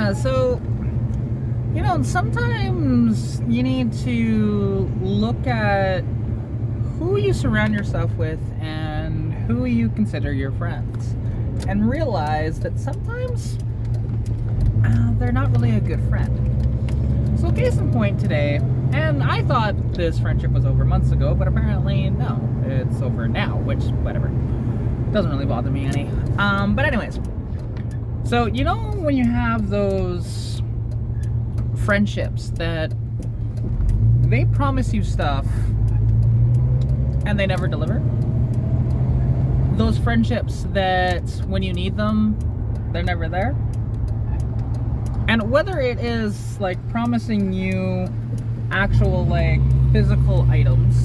Yeah, so, sometimes you need to look at who you surround yourself with and who you consider your friends, and realize that sometimes they're not really a good friend. So case in point today, and I thought this friendship was over months ago, but apparently no, it's over now, which, whatever, doesn't really bother me any. But anyways, so when you have those friendships that they promise you stuff and they never deliver, those friendships that when you need them, they're never there. And whether it is like promising you actual like physical items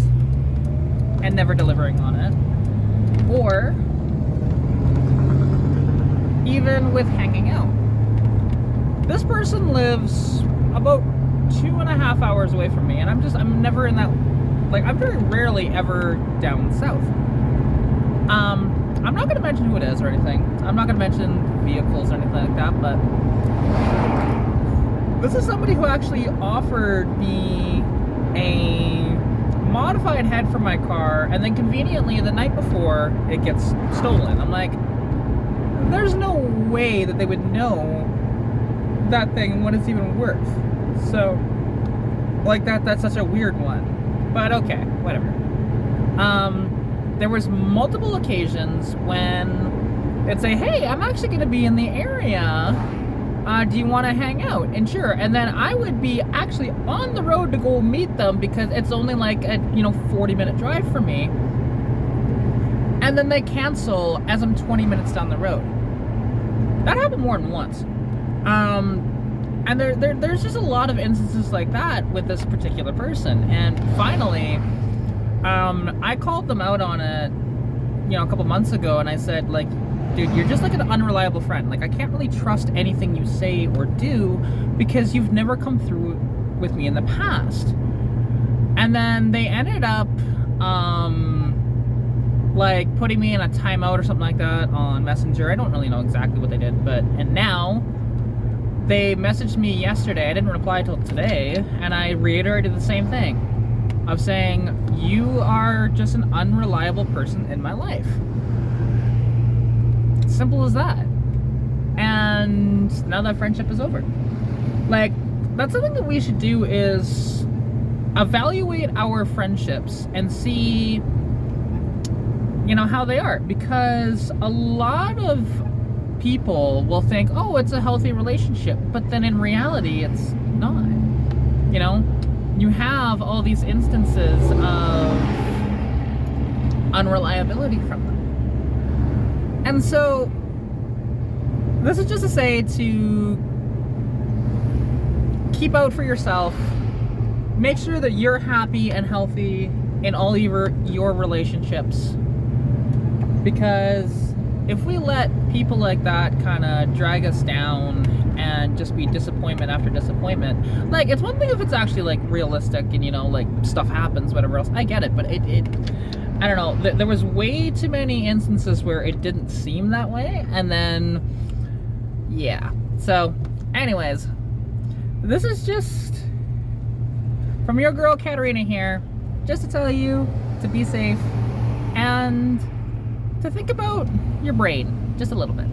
and never delivering on it, or even with hanging out. This person lives about 2.5 hours away from me, and I'm never in that, like, I'm very rarely ever down south. I'm not going to mention who it is or anything. I'm not going to mention vehicles or anything like that, but this is somebody who actually offered me a modified head for my car, and then conveniently the night before it gets stolen. I'm like, there's no way that they would know that thing and what it's even worth. So, like, that's such a weird one. But okay, whatever. There was multiple occasions when it'd say, hey, I'm actually going to be in the area. Do you want to hang out? And sure. And then I would be actually on the road to go meet them because it's only like a 40-minute drive for me. And then they cancel as I'm 20 minutes down the road. That happened more than once. And there's just a lot of instances like that with this particular person. And finally, I called them out on it, a couple months ago, and I said, like, dude, you're just like an unreliable friend. Like, I can't really trust anything you say or do because you've never come through with me in the past. And then they ended up, like, putting me in a timeout or something like that on Messenger. I don't really know exactly what they did, and now they messaged me yesterday. I didn't reply till today, and I reiterated the same thing of saying, you are just an unreliable person in my life. Simple as that. And now that friendship is over. Like, that's something that we should do, is evaluate our friendships and see how they are, because a lot of people will think, oh, it's a healthy relationship, but then in reality it's not. You have all these instances of unreliability from them. And so this is just to say to keep out for yourself, make sure that you're happy and healthy in all your relationships. Because if we let people like that kind of drag us down and just be disappointment after disappointment, like, it's one thing if it's actually like realistic and like stuff happens, whatever else, I get it, but it I don't know, there was way too many instances where it didn't seem that way, and then yeah. So anyways, this is just from your girl Katarina here, just to tell you to be safe and to think about your brain just a little bit.